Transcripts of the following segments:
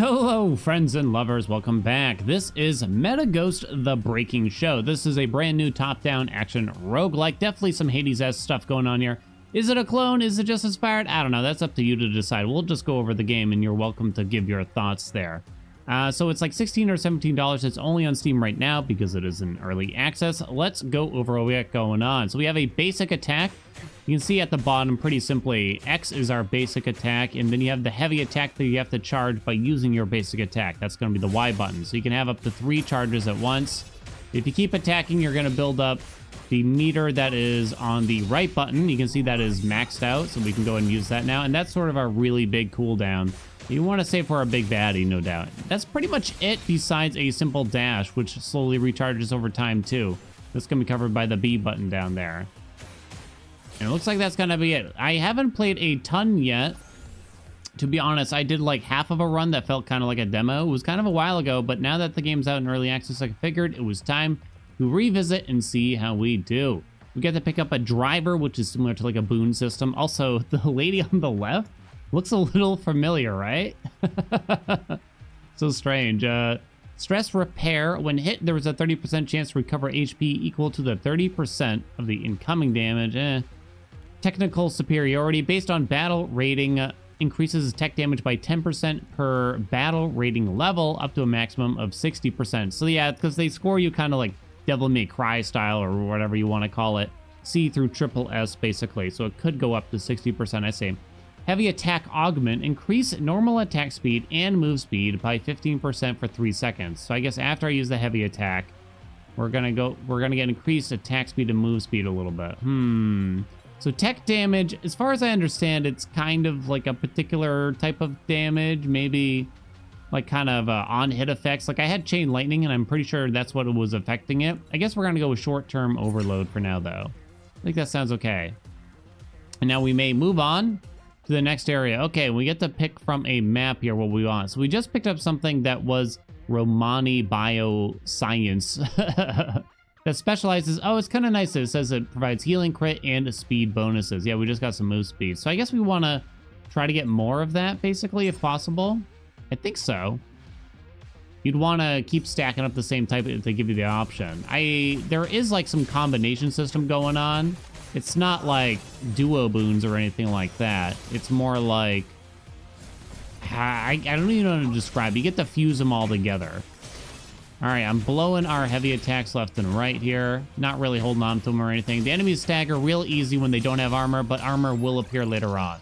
Hello, friends and lovers. Welcome back. This is Meta Ghost The Breaking Show. This is a brand new top-down action roguelike. Definitely some Hades-esque stuff going on here. Is it a clone? Is it just inspired? I don't know. That's up to you to decide. We'll just go over the game, and you're welcome to give your thoughts there. So it's like $16 or $17. It's only on Steam right now because it is in early access. Let's go over what we got going on. So we have a basic attack. You can see at the bottom, pretty simply, X is our basic attack, and then you have the heavy attack that you have to charge by using your basic attack. That's going to be the Y button. So you can have up to 3 charges at once. If you keep attacking, you're going to build up the meter that is on the right button. You can see that is maxed out, so we can go ahead and use that now. And that's sort of our really big cooldown. You want to save for a big baddie, no doubt. That's pretty much it, besides a simple dash, which slowly recharges over time, too. That's going to be covered by the B button down there. And it looks like that's going to be it. I haven't played a ton yet. To be honest, I did like half of a run that felt kind of like a demo. It was kind of a while ago, but now that the game's out in early access, I figured it was time to revisit and see how we do. We get to pick up a driver, which is similar to like a boon system. Also, the lady on the left looks a little familiar, right? So strange. Stress repair. When hit, there was a 30% chance to recover HP equal to the 30% of the incoming damage. Technical superiority. Based on battle rating, increases attack damage by 10% per battle rating level, up to a maximum of 60%. So yeah, because they score you kind of like Devil May Cry style, or whatever you want to call it. C through triple S, basically. So it could go up to 60%, I say. Heavy attack augment. Increase normal attack speed and move speed by 15% for 3 seconds. So I guess after I use the heavy attack, we're gonna get increased attack speed and move speed a little bit. So tech damage, as far as I understand, it's kind of like a particular type of damage, maybe like kind of on-hit effects. Like I had chain lightning, and I'm pretty sure that's what was affecting it. I guess we're gonna go with short-term overload for now, though. I think that sounds okay. And now we may move on to the next area. Okay, we get to pick from a map here what we want. So we just picked up something that was Romani Bioscience that specializes. Oh, it's kind of nice. It says it provides healing, crit, and speed bonuses. Yeah, we just got some move speed. So I guess we want to try to get more of that, basically, if possible. I think so. You'd want to keep stacking up the same type if they give you the option. There is like some combination system going on. It's not like duo boons or anything like that. It's more like, I don't even know how to describe it. You get to fuse them all together. All right, I'm blowing our heavy attacks left and right here. Not really holding on to them or anything. The enemies stagger real easy when they don't have armor, but armor will appear later on.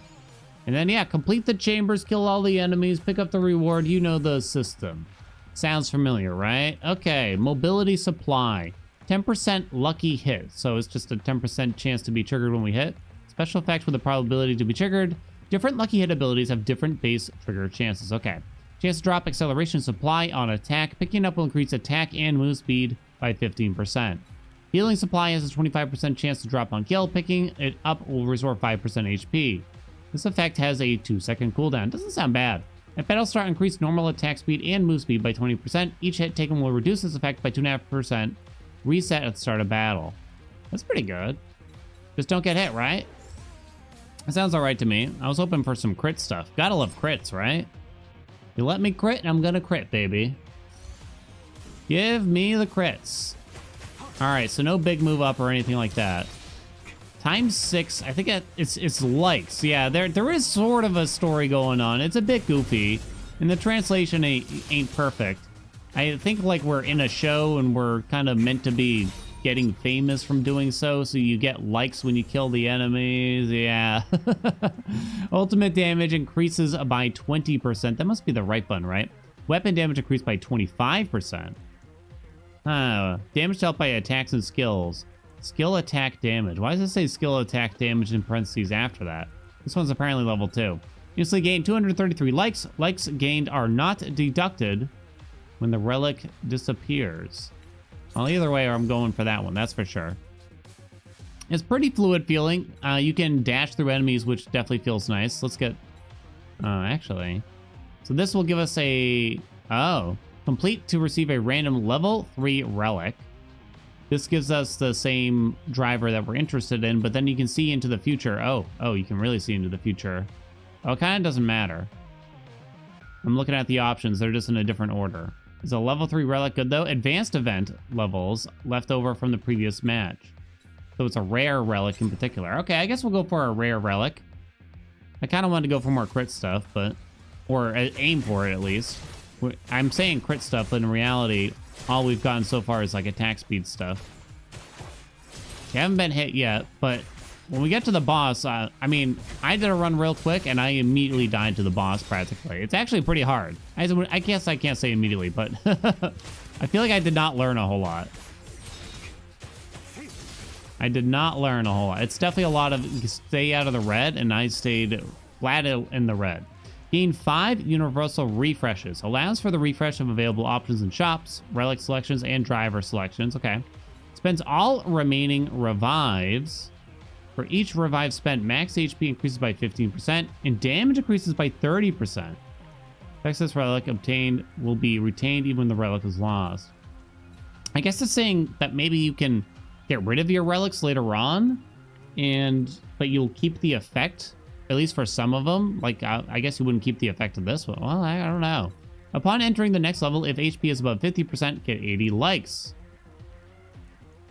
And then, yeah, complete the chambers, kill all the enemies, pick up the reward. You know the system. Sounds familiar, right? Okay, mobility supply. 10% lucky hit, so it's just a 10% chance to be triggered when we hit. Special effects with the probability to be triggered. Different lucky hit abilities have different base trigger chances. Okay. Chance to drop acceleration supply on attack. Picking up will increase attack and move speed by 15%. Healing supply has a 25% chance to drop on kill. Picking it up will restore 5% HP. This effect has a 2-second cooldown. Doesn't sound bad. At battle start, increase normal attack speed and move speed by 20%. Each hit taken will reduce this effect by 2.5%. Reset at the start of battle. That's pretty good. Just don't get hit, right? That sounds all right to me. I was hoping for some crit stuff. Gotta love crits, right? You let me crit, and I'm gonna crit, baby. Give me the crits. All right, so no big move up or anything like that. Times 6, I think it's likes. Yeah, there is sort of a story going on. It's a bit goofy, and the translation ain't perfect. I think like we're in a show and we're kind of meant to be getting famous from doing so you get likes when you kill the enemies. Yeah. Ultimate damage increases by 20%. That must be the right button, right? Weapon damage increased by 25%. Damage dealt by attacks and skills. Skill attack damage. Why does it say skill attack damage in parentheses after that? This one's apparently level 2. Instantly gained 233 likes. Likes gained are not deducted when the relic disappears. Well, either way, I'm going for that one, that's for sure. It's pretty fluid feeling. You can dash through enemies, which definitely feels nice. Let's get... actually... So this will give us a... complete to receive a random level 3 relic. This gives us the same driver that we're interested in, but then you can see into the future. Oh, you can really see into the future. Oh, it kind of doesn't matter. I'm looking at the options. They're just in a different order. Is a level 3 relic good, though? Advanced event levels left over from the previous match. So it's a rare relic in particular. Okay, I guess we'll go for a rare relic. I kind of wanted to go for more crit stuff, but... Or aim for it, at least. I'm saying crit stuff, but in reality, all we've gotten so far is like attack speed stuff. I haven't been hit yet, but when we get to the boss, I mean, I did a run real quick, and I immediately died to the boss, practically. It's actually pretty hard. I guess I can't say immediately, but I feel like I did not learn a whole lot. I did not learn a whole lot. It's definitely a lot of stay out of the red, and I stayed flat in the red. Gain 5 universal refreshes. Allows for the refresh of available options in shops, relic selections, and driver selections. Okay. Spends all remaining revives. For each revive spent, max HP increases by 15%, and damage increases by 30%. Excess relic obtained will be retained even when the relic is lost. I guess it's saying that maybe you can get rid of your relics later on, but you'll keep the effect. At least for some of them. Like, I guess you wouldn't keep the effect of this one. Well, I don't know. Upon entering the next level, if HP is above 50%, get 80 likes.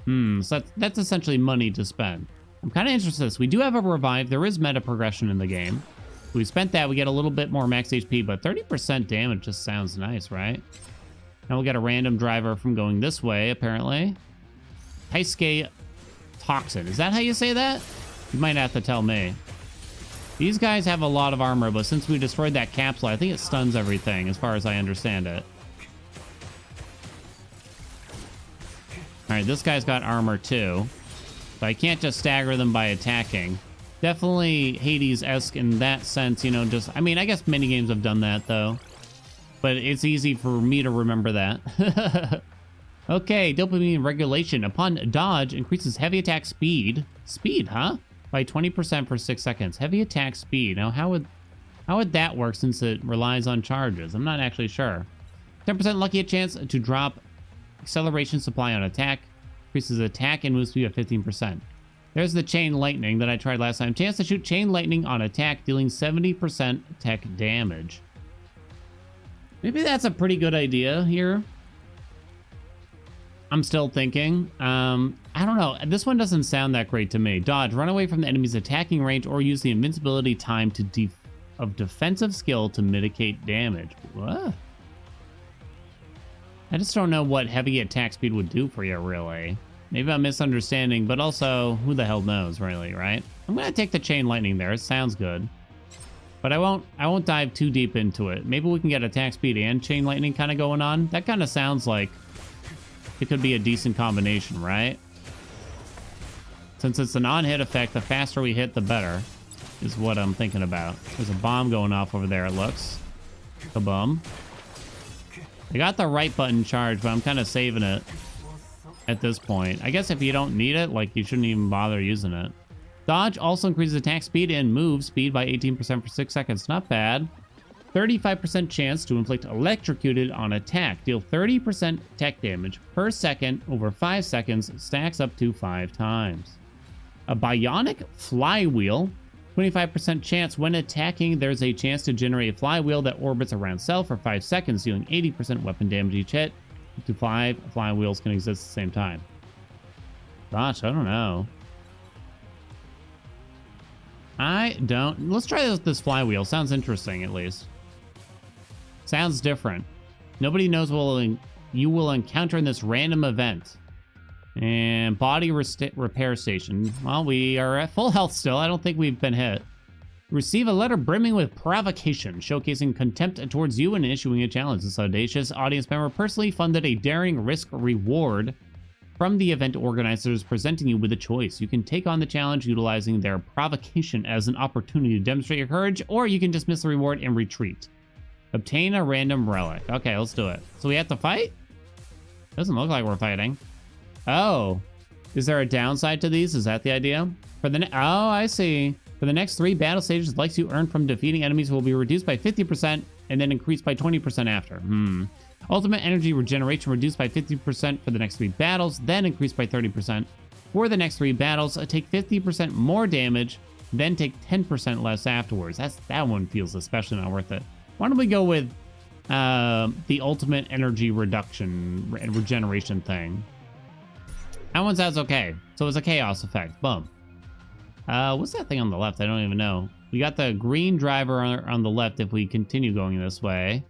So that's essentially money to spend. I'm kind of interested in this. We do have a revive. There is meta progression in the game. If we spent that, we get a little bit more max HP, but 30% damage just sounds nice, right? Now we'll get a random driver from going this way, apparently. Heisuke Toxin. Is that how you say that? You might have to tell me. These guys have a lot of armor, but since we destroyed that capsule, I think it stuns everything, as far as I understand it. Alright, this guy's got armor too. But I can't just stagger them by attacking. Definitely Hades-esque in that sense, you know, just... I mean, I guess many games have done that, though. But it's easy for me to remember that. Okay, dopamine regulation. Upon dodge, increases heavy attack speed. Speed, huh? By 20% for 6 seconds. Heavy attack speed. Now, how would that work since it relies on charges? I'm not actually sure. 10% lucky chance to drop acceleration supply on attack. Increases attack and move speed by 15%. There's the chain lightning that I tried last time. Chance to shoot chain lightning on attack, dealing 70% tech damage. Maybe that's a pretty good idea here. I'm still thinking. I don't know. This one doesn't sound that great to me. Dodge, run away from the enemy's attacking range, or use the invincibility time of defensive skill to mitigate damage. What? I just don't know what heavy attack speed would do for you, really. Maybe I'm misunderstanding, but also, who the hell knows, really, right? I'm gonna take the chain lightning there. It sounds good. But I won't dive too deep into it. Maybe we can get attack speed and chain lightning kind of going on. That kind of sounds like it could be a decent combination, right? Since it's an on-hit effect, the faster we hit, the better, is what I'm thinking about. There's a bomb going off over there, it looks. Kaboom. I got the right button charged, but I'm kind of saving it at this point. I guess if you don't need it, like, you shouldn't even bother using it. Dodge also increases attack speed and move speed by 18% for 6 seconds. Not bad. 35% chance to inflict electrocuted on attack. Deal 30% tech damage per second over 5 seconds. Stacks up to 5 times. A bionic flywheel. 25% chance when attacking, there's a chance to generate a flywheel that orbits around cell for 5 seconds, dealing 80% weapon damage each hit. Up to 5 flywheels can exist at the same time. Gosh, I don't know. Let's try this flywheel. Sounds interesting, at least. Sounds different. Nobody knows what you will encounter in this random event. And body repair station. Well, we are at full health still. I don't think we've been hit. Receive a letter brimming with provocation, showcasing contempt towards you and issuing a challenge. This audacious audience member personally funded a daring risk reward from the event organizers, presenting you with a choice. You can take on the challenge utilizing their provocation as an opportunity to demonstrate your courage, or you can dismiss the reward and retreat. Obtain a random relic. Okay, let's do it. So we have to fight? Doesn't look like we're fighting. Oh, is there a downside to these? Is that the idea? Oh, I see. For the next 3 battle stages, the likes you earn from defeating enemies will be reduced by 50% and then increased by 20% after. Ultimate energy regeneration reduced by 50% for the next 3 battles, then increased by 30%. For the next 3 battles, take 50% more damage, then take 10% less afterwards. That one feels especially not worth it. Why don't we go with the ultimate energy regeneration thing? That one sounds okay. So it's a chaos effect. Boom. What's that thing on the left? I don't even know. We got the green driver on the left if we continue going this way.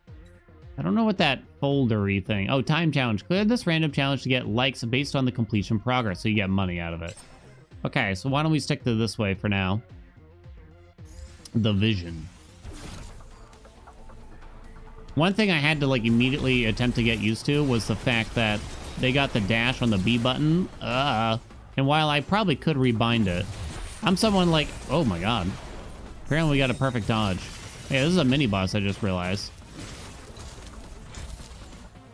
I don't know what that foldery thing... Oh, time challenge. Clear this random challenge to get likes based on the completion progress, so you get money out of it. Okay, so why don't we stick to this way for now? The vision. One thing I had to, like, immediately attempt to get used to was the fact that they got the dash on the B button. And while I probably could rebind it, I'm someone like... Oh, my God. Apparently we got a perfect dodge. Hey, this is a mini-boss, I just realized.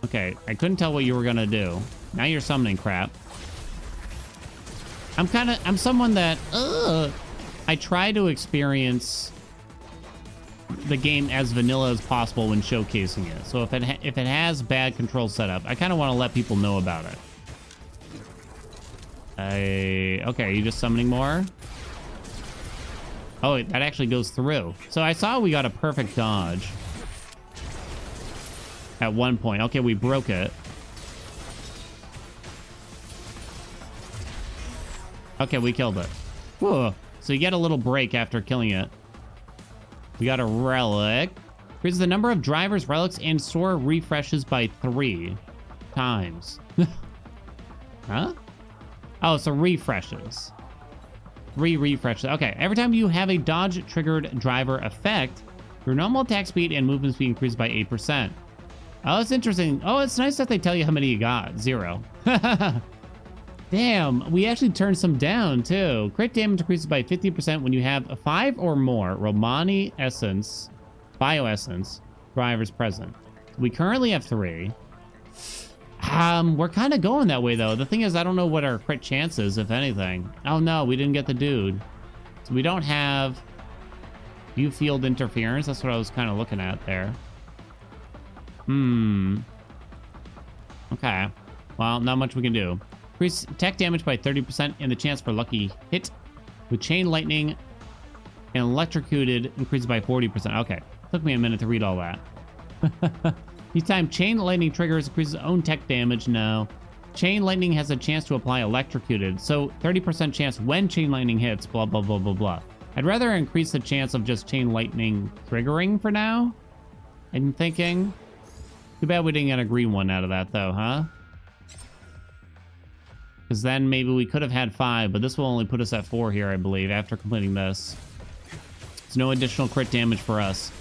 Okay, I couldn't tell what you were gonna do. Now you're summoning crap. I'm someone that, I try to experience the game as vanilla as possible when showcasing it. So if it has bad control setup, I kind of want to let people know about it. Okay, you just summoning more? Oh, that actually goes through. So I saw we got a perfect dodge at one point. Okay, we broke it. Okay, we killed it. Whoa. So you get a little break after killing it. We got a relic. Increases the number of drivers, relics, and store refreshes by 3 times. Huh? Oh, so refreshes. 3 refreshes. Okay, every time you have a dodge-triggered driver effect, your normal attack speed and movement speed increases by 8%. Oh, it's interesting. Oh, it's nice that they tell you how many you got. 0. Damn, we actually turned some down, too. Crit damage increases by 50% when you have 5 or more Romani Essence, Bioessence, drivers present. We currently have 3. We're kind of going that way, though. The thing is, I don't know what our crit chance is, if anything. Oh, no, we didn't get the dude. So we don't have view field interference. That's what I was kind of looking at there. Okay. Well, not much we can do. Increase attack damage by 30% and the chance for lucky hit with chain lightning and electrocuted increases by 40%. Okay. Took me a minute to read all that. Each time chain lightning triggers, increases own tech damage. No. Chain lightning has a chance to apply electrocuted. So 30% chance when chain lightning hits, blah, blah, blah, blah, blah. I'd rather increase the chance of just chain lightning triggering for now. I'm thinking. Too bad we didn't get a green one out of that, though, huh? Because then maybe we could have had 5, but this will only put us at 4 here, I believe, after completing this. There's no additional crit damage for us.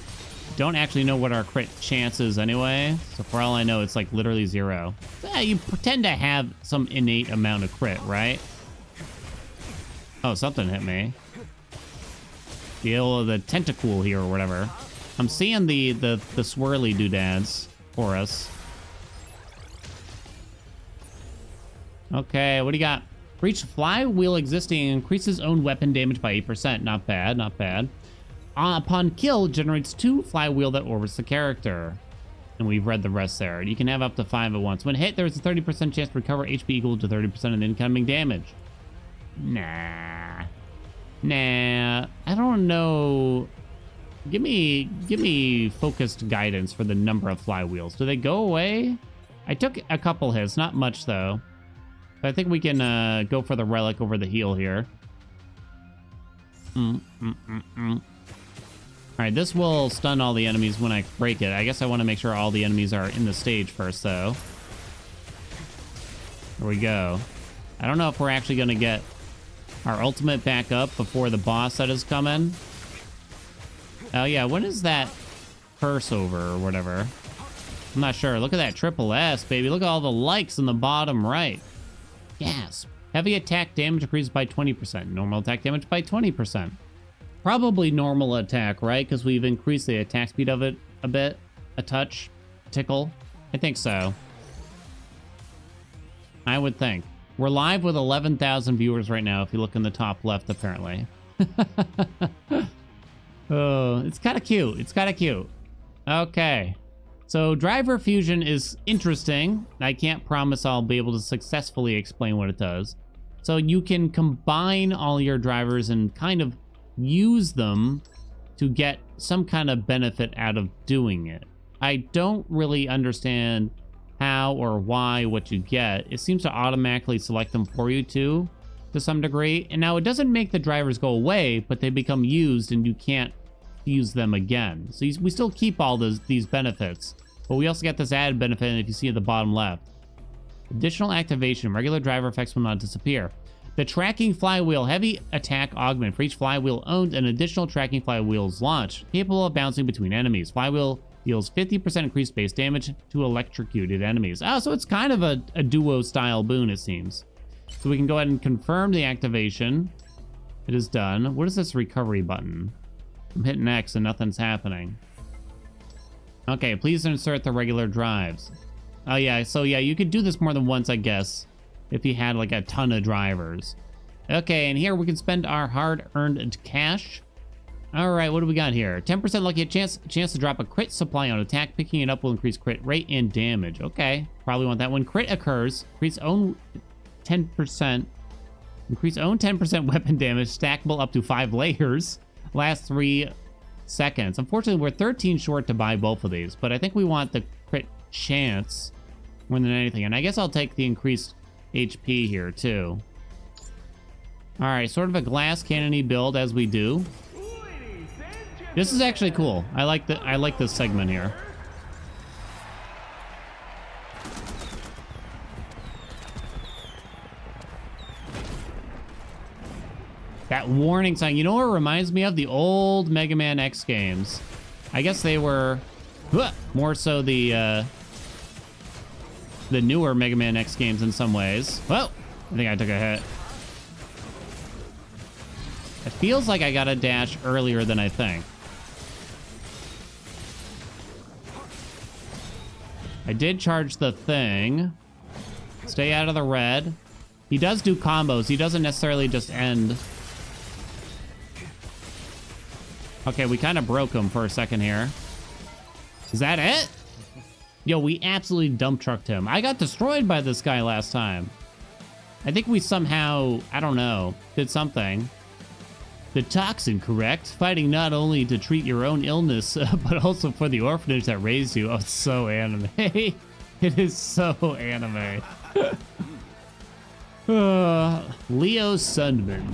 Don't actually know what our crit chance is anyway, so for all I know, it's like literally 0. You pretend to have some innate amount of crit, right? Oh, something hit me. The tentacle here or whatever. I'm seeing the swirly doodads for us. Okay, what do you got? For each flywheel existing, increases own weapon damage by 8%. Not bad, not bad. Upon kill, generates 2 flywheel that orbits the character. And we've read the rest there. You can have up to 5 at once. When hit, there's a 30% chance to recover HP equal to 30% of the incoming damage. Nah. Nah. I don't know. Give me focused guidance for the number of flywheels. Do they go away? I took a couple hits, not much though. But I think we can go for the relic over the heal here. Alright, this will stun all the enemies when I break it. I guess I want to make sure all the enemies are in the stage first, though. There we go. I don't know if we're actually going to get our ultimate back up before the boss that is coming. Oh, yeah, when is that curse over or whatever? I'm not sure. Look at that triple S, baby. Look at all the likes in the bottom right. Gasp. Heavy attack damage increases by 20%. Normal attack damage by 20%. Probably normal attack, right? Because we've increased the attack speed of it a bit. A touch. Tickle. I think so. I would think. We're live with 11,000 viewers right now, if you look in the top left, apparently. Oh, it's kind of cute. It's kind of cute. Okay. So driver fusion is interesting. I can't promise I'll be able to successfully explain what it does. So you can combine all your drivers and kind of use them to get some kind of benefit out of doing it. I don't really understand how or why what you get. It seems to automatically select them for you too, to some degree. And now it doesn't make the drivers go away, but they become used and you can't use them again. So we still keep all these benefits, but we also get this added benefit, and if you see at the bottom left, additional activation, regular driver effects will not disappear. The tracking flywheel, heavy attack augment. For each flywheel owned, an additional tracking flywheel is launched, capable of bouncing between enemies. Flywheel deals 50% increased base damage to electrocuted enemies. Oh, so it's kind of a duo style boon, it seems. So we can go ahead and confirm the activation. It is done. What is this recovery button? I'm hitting X and nothing's happening. Okay, please insert the regular drives. Oh yeah, so yeah, you could do this more than once, I guess, if you had like a ton of drivers. Okay, and here we can spend our hard-earned cash. All right, what do we got here? 10% lucky chance to drop a crit supply on attack. Picking it up will increase crit rate and damage. Okay, probably want that. When crit occurs, increase own 10% weapon damage, stackable up to 5 layers. Last 3 seconds. Unfortunately, we're 13 short to buy both of these, but I think we want the crit chance more than anything. And I guess I'll take the increased HP here too. All right, sort of a glass cannon-y build as we do. This is actually cool. I like this segment here. That warning sign, you know what it reminds me of? The old Mega Man X games. I guess they were more so the newer Mega Man X games in some ways. Whoa, I think I took a hit. It feels like I got a dash earlier than I think. I did charge the thing. Stay out of the red. He does do combos. He doesn't necessarily just end. Okay, we kind of broke him for a second here. Is that it? Yo, we absolutely dump trucked him. I got destroyed by this guy last time. I think we somehow, I don't know, did something. The toxin, correct? Fighting not only to treat your own illness, but also for the orphanage that raised you. Oh, it's so anime. It is so anime. Leo Sundman.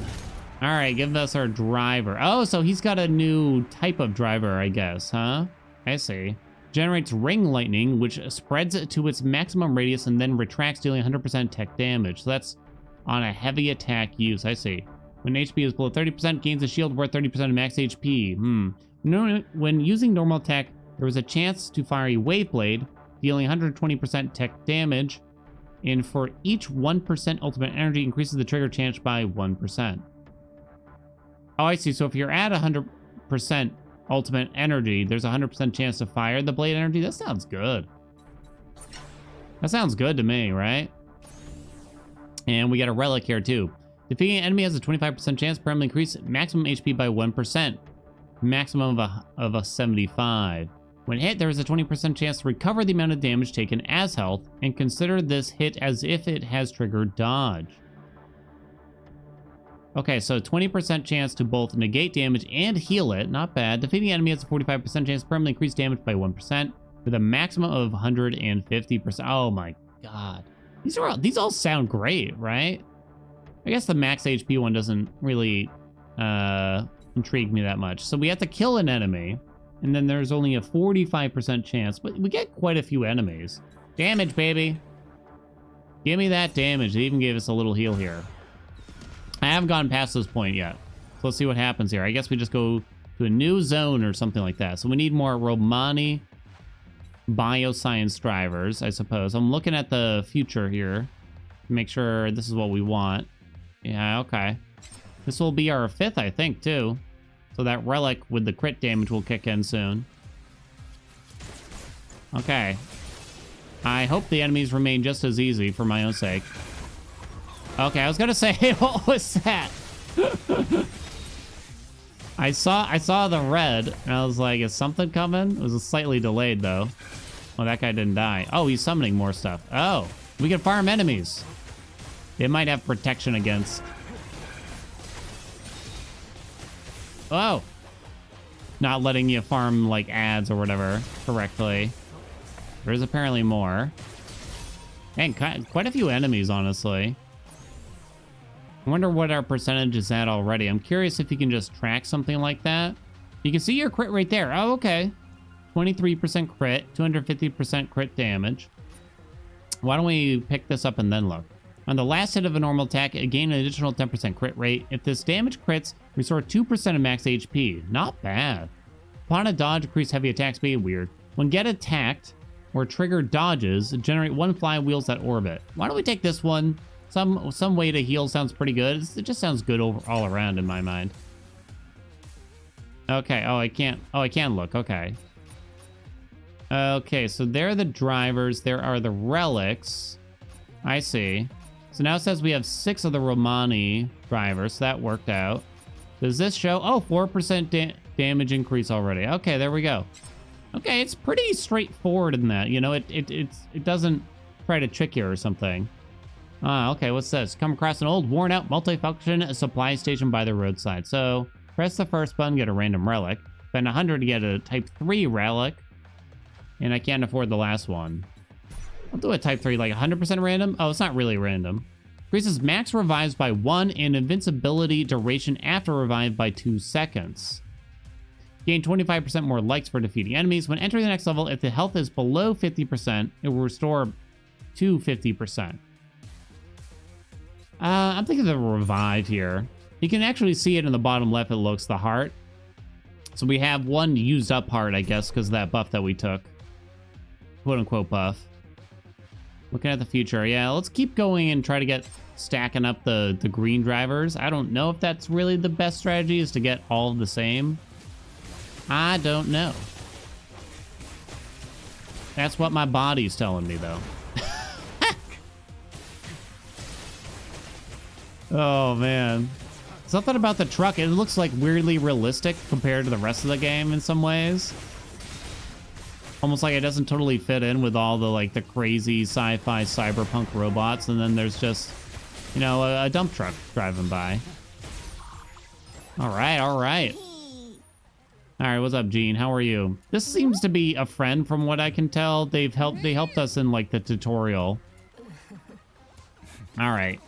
All right, give us our driver. Oh, so he's got a new type of driver, I guess, huh? I see. Generates ring lightning, which spreads it to its maximum radius and then retracts, dealing 100% tech damage. So that's on a heavy attack use. I see. When HP is below 30%, gains a shield worth 30% of max HP. When using normal attack, there was a chance to fire a wave blade, dealing 120% tech damage, and for each 1% ultimate energy, increases the trigger chance by 1%. Oh, I see. So if you're at 100% ultimate energy, there's a 100% chance to fire the blade energy. That sounds good. That sounds good to me, right? And we got a relic here too. Defeating an enemy has a 25% chance to permanently increase maximum HP by 1%. Maximum of a 75. When hit, there is a 20% chance to recover the amount of damage taken as health, and consider this hit as if it has triggered dodge. Okay, so 20% chance to both negate damage and heal it. Not bad. Defeating the enemy has a 45% chance to permanently increase damage by 1%, with a maximum of 150%. Oh my god. These all sound great, right? I guess the max HP one doesn't really intrigue me that much. So we have to kill an enemy, and then there's only a 45% chance, but we get quite a few enemies. Damage, baby. Give me that damage. They even gave us a little heal here. I haven't gotten past this point yet. So let's see what happens here. I guess we just go to a new zone or something like that. So we need more Romani bioscience drivers, I suppose. I'm looking at the future here to make sure this is what we want. Yeah, okay. This will be our 5th, I think, too. So that relic with the crit damage will kick in soon. Okay. I hope the enemies remain just as easy for my own sake. Okay, I was gonna say, what was that? I saw the red, and I was like, is something coming? It was slightly delayed, though. Oh, that guy didn't die. Oh, he's summoning more stuff. Oh, we can farm enemies. It might have protection against... Oh. not letting you farm like ads or whatever correctly. There's apparently more. And quite a few enemies, honestly. I wonder what our percentage is at already. I'm curious if you can just track something like that. You can see your crit right there. Oh, okay. 23% crit, 250% crit damage. Why don't we pick this up and then look? On the last hit of a normal attack, gain an additional 10% crit rate. If this damage crits, restore 2% of max HP. Not bad. Upon a dodge, increase heavy attack speed. Weird. When get attacked or trigger dodges, generate 1 flywheels that orbit. Why don't we take this one? Some way to heal sounds pretty good. It just sounds good all around in my mind. Okay. Oh, I can look. Okay. Okay, so there are the drivers. There are the relics. I see. So now it says we have 6 of the Romani drivers. So that worked out. Does this show? Oh, 4% damage increase already. Okay, there we go. Okay, it's pretty straightforward in that. You know, it doesn't try to trick you or something. Okay, what's this? Come across an old, worn-out, multifunction supply station by the roadside. So, press the first button, get a random relic. Spend 100 to get a Type 3 relic. And I can't afford the last one. I'll do a Type 3, like 100% random. Oh, it's not really random. Increases max revives by 1 and invincibility duration after revive by 2 seconds. Gain 25% more likes for defeating enemies. When entering the next level, if the health is below 50%, it will restore to 50%. I'm thinking of the revive here. You can actually see it in the bottom left. It looks the heart. So we have one used up heart, I guess, because of that buff that we took. Quote unquote buff. Looking at the future. Yeah, let's keep going and try to get stacking up the green drivers. I don't know if that's really the best strategy, is to get all the same. I don't know. That's what my body's telling me, though. Oh, man. Something about the truck. It looks like weirdly realistic compared to the rest of the game in some ways. Almost like it doesn't totally fit in with all the, like, the crazy sci-fi cyberpunk robots. And then there's just, you know, a dump truck driving by. All right, all right. All right, what's up, Gene? How are you? This seems to be a friend from what I can tell. They helped us in, like, the tutorial. All right,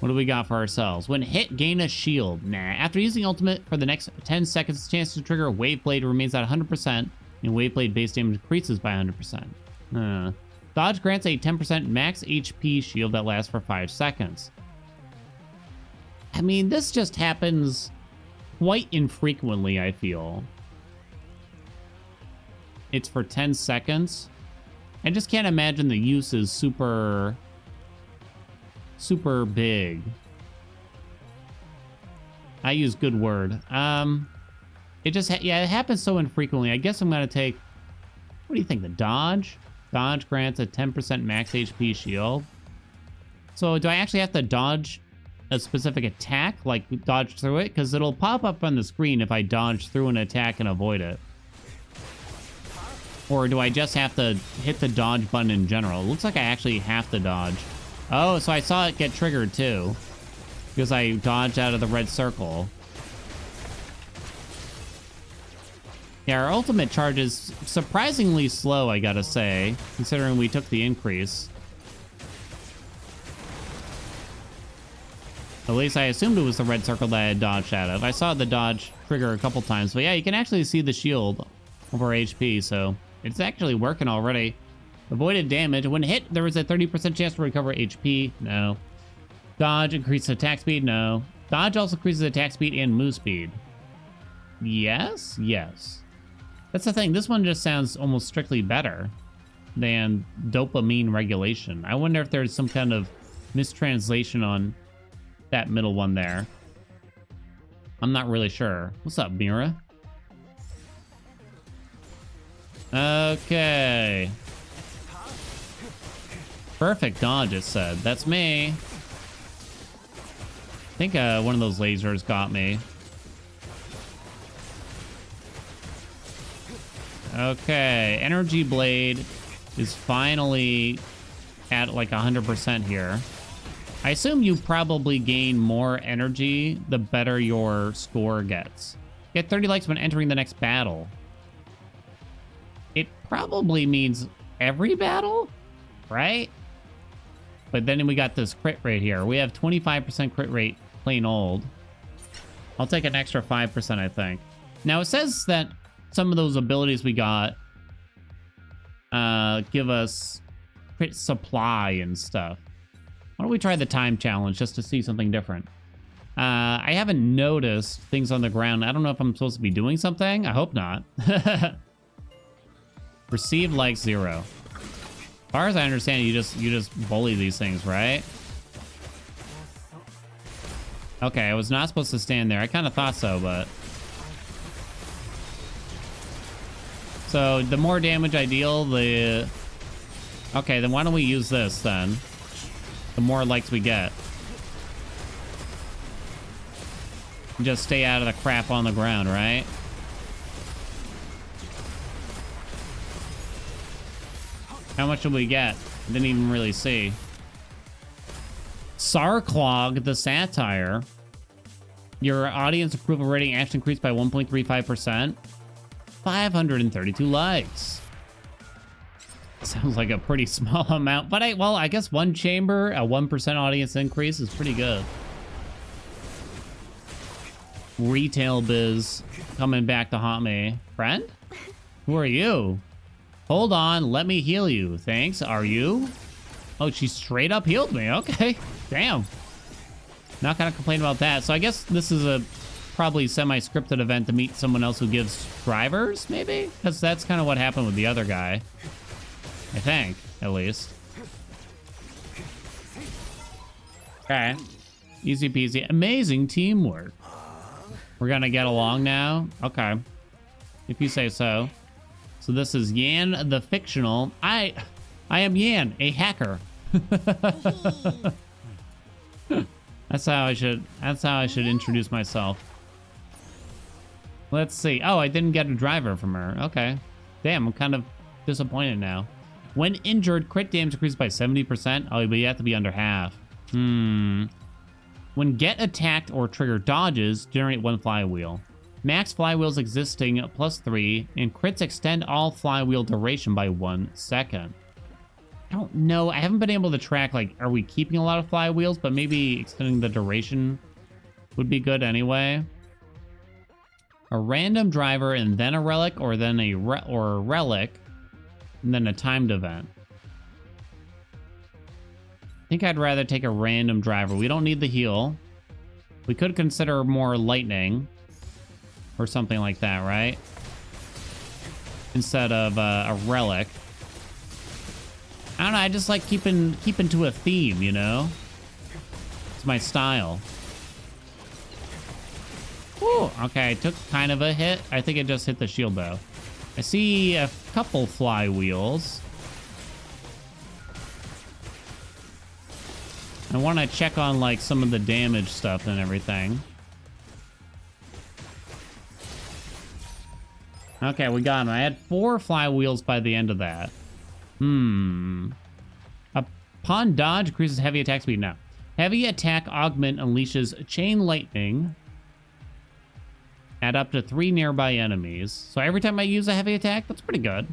What do we got for ourselves? When hit, gain a shield. Nah. After using ultimate for the next 10 seconds, the chance to trigger Wave Blade remains at 100%, and Wave Blade base damage increases by 100%. Dodge grants a 10% max HP shield that lasts for 5 seconds. I mean, this just happens quite infrequently, I feel. It's for 10 seconds. I just can't imagine the use is super big. I use good word. It just it happens so infrequently. I guess I'm gonna take, what do you think, the dodge? Dodge grants a 10% max HP shield. So do I actually have to dodge a specific attack, like dodge through it? Because it'll pop up on the screen if I dodge through an attack and avoid it. Or do I just have to hit the dodge button in general? It looks like I actually have to dodge. Oh, so I saw it get triggered too, because I dodged out of the red circle. Yeah, our ultimate charge is surprisingly slow, I gotta say, considering we took the increase. At least I assumed it was the red circle that I had dodged out of. I saw the dodge trigger a couple times, but yeah, you can actually see the shield over HP, so it's actually working already. Avoided damage. When hit, there is a 30% chance to recover HP. No. Dodge increases attack speed. No. Dodge also increases attack speed and move speed. Yes? Yes. That's the thing. This one just sounds almost strictly better than dopamine regulation. I wonder if there's some kind of mistranslation on that middle one there. I'm not really sure. What's up, Mira? Okay. Perfect dodge, it said. That's me. I think one of those lasers got me. Okay, Energy Blade is finally at like 100% here. I assume you probably gain more energy the better your score gets. Get 30 likes when entering the next battle. It probably means every battle, right? But then we got this crit rate here. We have 25% crit rate, plain old. I'll take an extra 5%, I think. Now, it says that some of those abilities we got give us crit supply and stuff. Why don't we try the time challenge just to see something different? I haven't noticed things on the ground. I don't know if I'm supposed to be doing something. I hope not. Received like 0. As far as I understand, you just bully these things, right? Okay, I was not supposed to stand there. I kind of thought so, but... So, the more damage I deal, the... Okay, then why don't we use this, then? The more likes we get. Just stay out of the crap on the ground, right? How much did we get? Didn't even really see. Sarclog the Satire. Your audience approval rating actually increased by 1.35%. 532 likes. Sounds like a pretty small amount, but I guess one chamber, a 1% audience increase is pretty good. Retail biz coming back to haunt me. Friend? Who are you? Hold on, let me heal you. Thanks. Are you? Oh, she straight up healed me. Okay. Damn. Not gonna complain about that. So I guess this is a probably semi-scripted event to meet someone else who gives drivers, maybe? Because that's kind of what happened with the other guy. I think, at least. Okay. Easy peasy. Amazing teamwork. We're gonna get along now? Okay. If you say so. So this is Yan the Fictional. I am Yan, a hacker. That's how I should introduce myself. Let's see. Oh, I didn't get a driver from her. Okay. Damn, I'm kind of disappointed now. When injured, crit damage increased by 70%. Oh, but you have to be under half. When get attacked or trigger dodges, generate 1 flywheel. Max flywheels existing +3, and crits extend all flywheel duration by 1 second. I don't know. I haven't been able to track, like, are we keeping a lot of flywheels? But maybe extending the duration would be good anyway. A random driver and then a relic, or then a relic, and then a timed event. I think I'd rather take a random driver. We don't need the heal. We could consider more lightning. Or something like that, right? Instead of a relic. I don't know, I just like keeping to a theme, you know? It's my style. Whew, okay, I took kind of a hit. I think it just hit the shield, though. I see a couple flywheels. I want to check on, like, some of the damage stuff and everything. Okay, we got him. I had 4 flywheels by the end of that. Upon dodge, increases heavy attack speed. No. Heavy attack augment unleashes chain lightning at up to 3 nearby enemies. So every time I use a heavy attack, that's pretty good.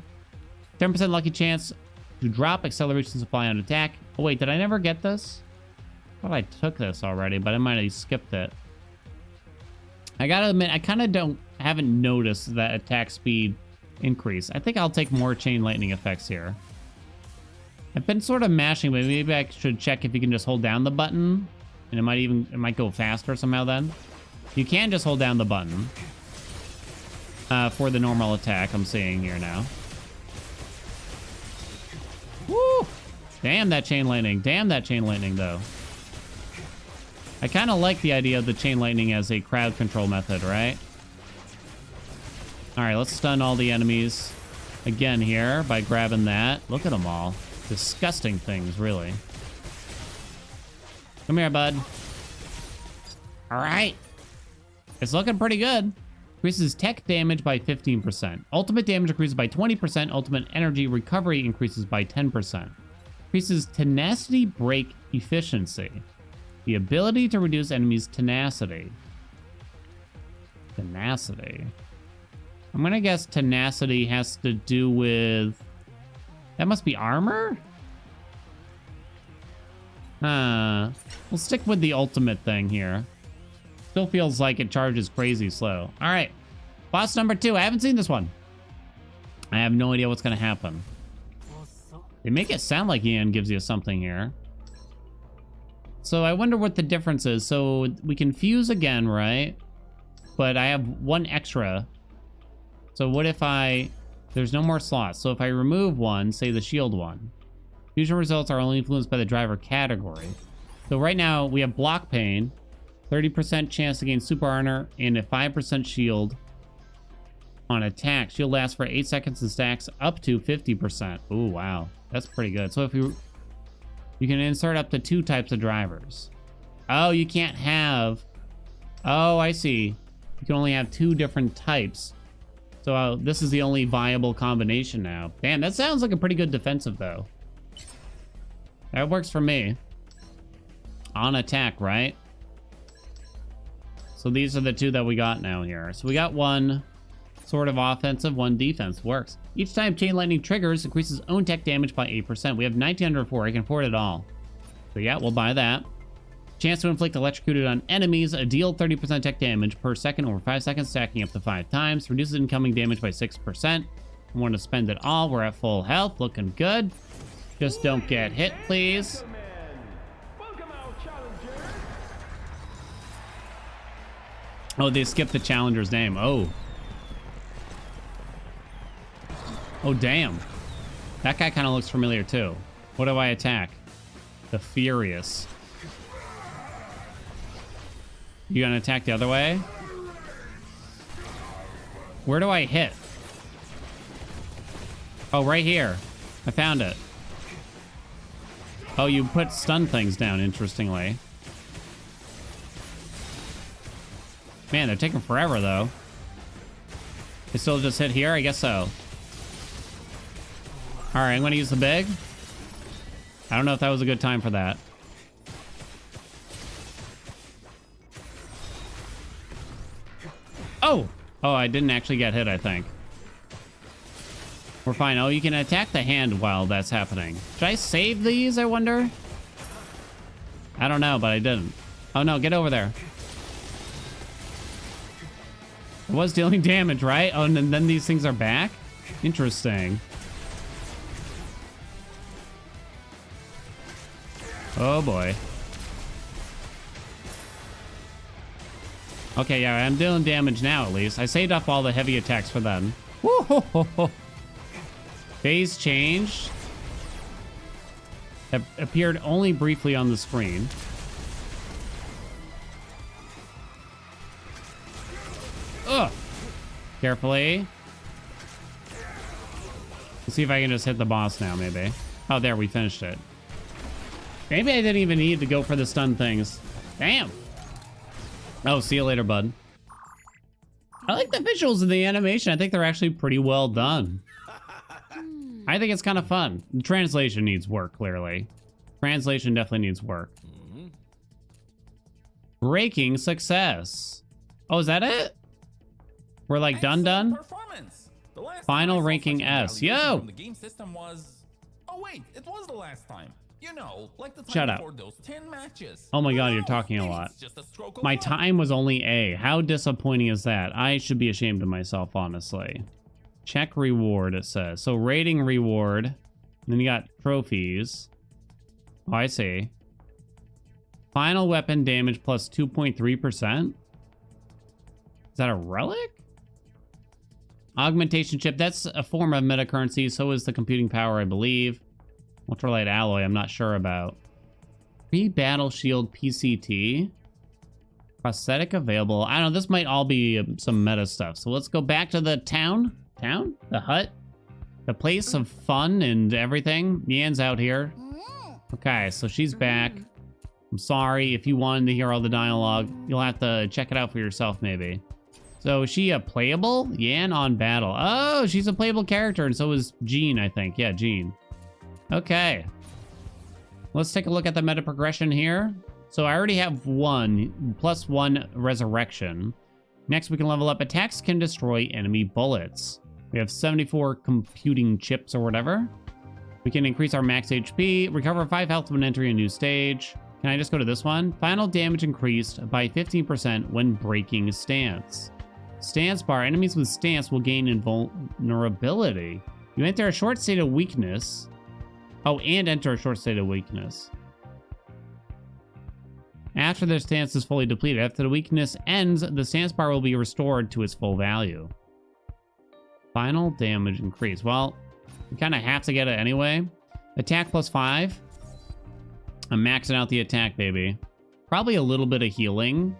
10% lucky chance to drop acceleration supply on attack. Oh, wait, did I never get this? I thought I took this already, but I might have skipped it. I gotta admit, I kind of haven't noticed that attack speed increase. I think I'll take more chain lightning effects here. I've been sort of mashing, but maybe I should check if you can just hold down the button, and it might go faster somehow then. You can just hold down the button for the normal attack I'm seeing here now. Woo! Damn that chain lightning. Damn that chain lightning, though. I kind of like the idea of the chain lightning as a crowd control method, right? All right, let's stun all the enemies again here by grabbing that. Look at them all. Disgusting things, really. Come here, bud. All right. It's looking pretty good. Increases tech damage by 15%. Ultimate damage increases by 20%. Ultimate energy recovery increases by 10%. Increases tenacity break efficiency. The ability to reduce enemies' tenacity. Tenacity. I'm gonna guess tenacity has to do with... That must be armor? We'll stick with the ultimate thing here. Still feels like it charges crazy slow. All right. Boss number 2. I haven't seen this one. I have no idea what's gonna happen. They make it sound like Ian gives you something here. So I wonder what the difference is. So we can fuse again, right? But I have 1 extra. So what if there's no more slots. So if I remove one, say the shield one, fusion results are only influenced by the driver category. So right now we have block pain, 30% chance to gain super armor, and a 5% shield on attack. Shield lasts for 8 seconds and stacks up to 50%. Ooh, wow. That's pretty good. So if you can insert up to 2 types of drivers. Oh, you can't have... Oh, I see. You can only have 2 different types. So this is the only viable combination now. Damn, that sounds like a pretty good defensive, though. That works for me. On attack, right? So these are the 2 that we got now here. So we got 1 sort of offensive, 1 defense. Works. Each time Chain Lightning triggers, increases own tech damage by 8%. We have 1904. I can afford it all. So yeah, we'll buy that. Chance to inflict electrocuted on enemies. Deal 30% tech damage per second over 5 seconds, stacking up to 5 times. Reduces incoming damage by 6%. I want to spend it all. We're at full health. Looking good. Just don't get hit, please. Oh, they skipped the challenger's name. Oh. Oh, damn. That guy kind of looks familiar, too. What do I attack? The Furious. You gonna attack the other way? Where do I hit? Oh, right here. I found it. Oh, you put stun things down, interestingly. Man, they're taking forever, though. They still just hit here? I guess so. Alright, I'm gonna use the big. I don't know if that was a good time for that. Oh! Oh, I didn't actually get hit, I think. We're fine. Oh, you can attack the hand while that's happening. Should I save these, I wonder? I don't know, but I didn't. Oh, no, get over there. It was dealing damage, right? Oh, and then these things are back? Interesting. Oh, boy. Okay, yeah, I'm dealing damage now, at least. I saved up all the heavy attacks for them. Woo-ho-ho-ho. Phase change. That appeared only briefly on the screen. Ugh. Carefully. Let's see if I can just hit the boss now, maybe. Oh, there, we finished it. Maybe I didn't even need to go for the stun things. Damn. Oh, see you later, bud. I like the visuals and the animation. I think they're actually pretty well done. I think it's kind of fun. The translation needs work, clearly. Translation definitely needs work. Breaking success. Oh, is that it? We're like done? Final ranking S. Yo! The game system was... Oh wait, it was the last time. You know, like the time Shut up. before those 10 matches. Oh my god, you're No, talking a it's lot. just a stroke of My luck. time was only A. How disappointing is that? I should be ashamed of myself, honestly. Check reward, it says. So rating reward. Then you got trophies. Oh, I see. Final weapon damage plus 2.3%. Is that a relic? Augmentation chip. That's a form of metacurrency. So is the computing power, I believe. Ultralight alloy, I'm not sure about. Pre-battle shield PCT. Prosthetic available. I don't know, this might all be some meta stuff. So let's go back to the town. Town? The hut? The place of fun and everything. Yan's out here. Okay, so she's back. I'm sorry if you wanted to hear all the dialogue. You'll have to check it out for yourself, maybe. So is she a playable? Yan on battle. Oh, she's a playable character, and so is Jean, I think. Yeah, Jean. Okay. Let's take a look at the meta progression here. So I already have 1 plus 1 resurrection. Next, we can level up attacks can destroy enemy bullets. We have 74 computing chips or whatever. We can increase our max HP, recover 5 health when entering a new stage. Can I just go to this one? Final damage increased by 15% when breaking stance. Stance bar. Enemies with stance will gain invulnerability. You enter a short state of weakness. Oh, and enter a short state of weakness. After their stance is fully depleted. After the weakness ends, the stance bar will be restored to its full value. Final damage increase. Well, we kind of have to get it anyway. Attack plus 5. I'm maxing out the attack, baby. Probably a little bit of healing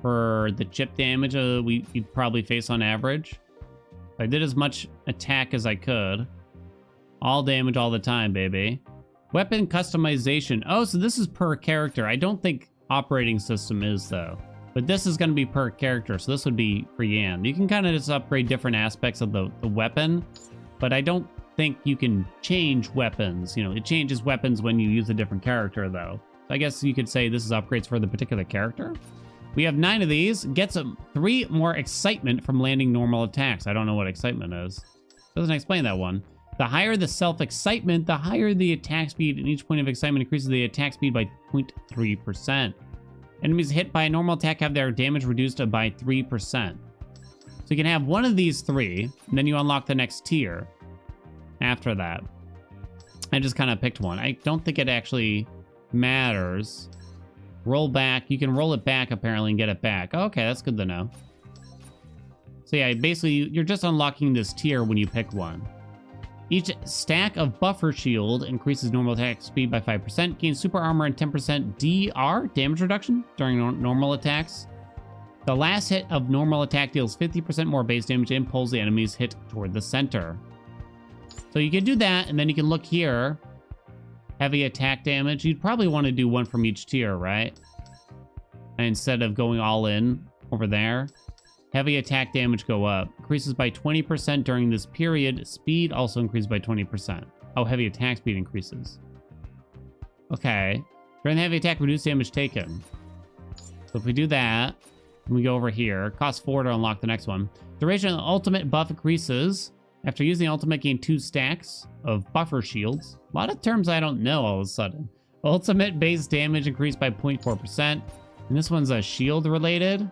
for the chip damage you'd probably face on average. I did as much attack as I could. All damage all the time, baby. Weapon customization. Oh, so this is per character. I don't think operating system is, though. But this is going to be per character, so this would be for Yan. You can kind of just upgrade different aspects of the weapon, but I don't think you can change weapons. You know, it changes weapons when you use a different character, though. So I guess you could say this is upgrades for the particular character. We have 9 of these. Gets 3 more excitement from landing normal attacks. I don't know what excitement is. Doesn't explain that one. The higher the self-excitement, the higher the attack speed, and each point of excitement increases the attack speed by 0.3%. Enemies hit by a normal attack have their damage reduced by 3%. So you can have one of these 3, and then you unlock the next tier after that. I just kind of picked one. I don't think it actually matters. Roll back. You can roll it back, apparently, and get it back. Okay, that's good to know. So yeah, basically, you're just unlocking this tier when you pick one. Each stack of buffer shield increases normal attack speed by 5%, gains super armor and 10% DR, damage reduction, during normal attacks. The last hit of normal attack deals 50% more base damage and pulls the enemy's hit toward the center. So you can do that, and then you can look here. Heavy attack damage. You'd probably want to do one from each tier, right? Instead of going all in over there. Heavy attack damage go up. Increases by 20% during this period. Speed also increases by 20%. Oh, heavy attack speed increases. Okay. During the heavy attack, reduce damage taken. So if we do that, and we go over here, costs 4 to unlock the next one. Duration of the ultimate buff increases. After using the ultimate, gain 2 stacks of buffer shields. A lot of terms I don't know all of a sudden. Ultimate base damage increased by 0.4%. And this one's a shield related.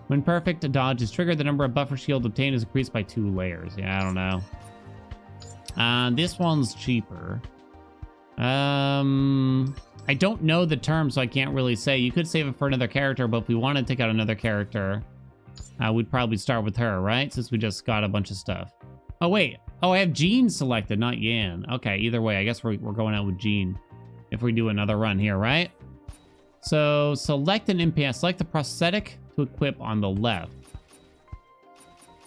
When perfect dodge is triggered, the number of buffer shield obtained is increased by 2 layers. Yeah, I don't know. This one's cheaper. I don't know the term, so I can't really say. You could save it for another character, but if we want to take out another character, we'd probably start with her, right? Since we just got a bunch of stuff. Oh, wait. Oh, I have Jean selected, not Yan. Okay, either way, I guess we're going out with Jean if we do another run here, right? So, select an implant. Select the prosthetic to equip on the left.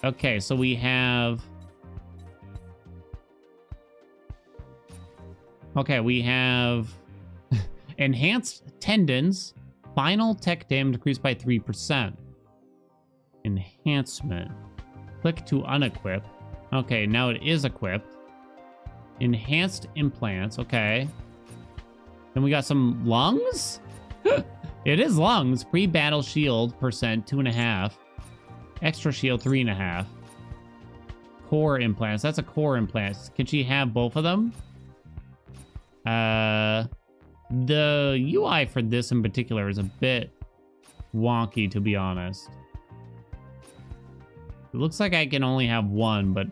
Okay, so we have... Okay, we have enhanced tendons. Final tech damage decreased by 3%. Enhancement. Click to unequip. Okay, now it is equipped. Enhanced implants. Okay. Then we got some lungs? It is lungs. Pre-battle shield percent 2.5. Extra shield 3.5. Core implants. That's a core implant. Can she have both of them? The UI for this in particular is a bit wonky, to be honest. It looks like I can only have one, but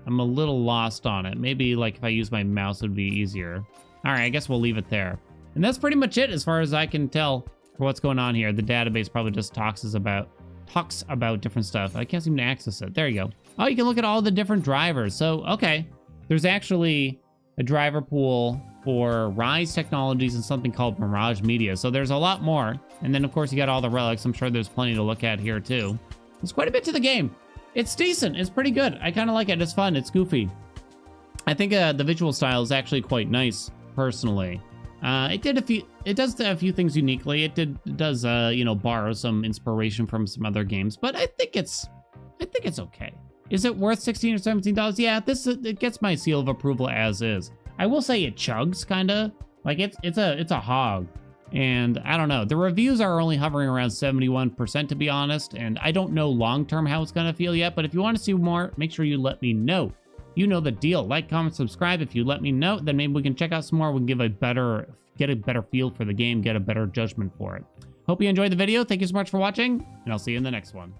I'm a little lost on it. Maybe like if I use my mouse, it would be easier. All right, I guess we'll leave it there. And that's pretty much it as far as I can tell for what's going on here. The database probably just talks about different stuff. I can't seem to access it. There you go. Oh, you can look at all the different drivers. So, okay. There's actually a driver pool for Rise Technologies and something called Mirage Media. So there's a lot more. And then, of course, you got all the relics. I'm sure there's plenty to look at here, too. There's quite a bit to the game. It's decent. It's pretty good. I kind of like it. It's fun. It's goofy. I think the visual style is actually quite nice, personally. It does a few things uniquely. It does borrow some inspiration from some other games, but I think it's okay. Is it worth $16 or $17? Yeah, it gets my seal of approval as is. I will say it chugs kind of like it's a hog. And I don't know, the reviews are only hovering around 71% to be honest, and I don't know long-term how it's gonna feel yet, but if you want to see more, make sure you let me know. You know the deal. Like, comment, subscribe. If you let me know, then maybe we can check out some more. We can get a better feel for the game, get a better judgment for it. Hope you enjoyed the video. Thank you so much for watching, and I'll see you in the next one.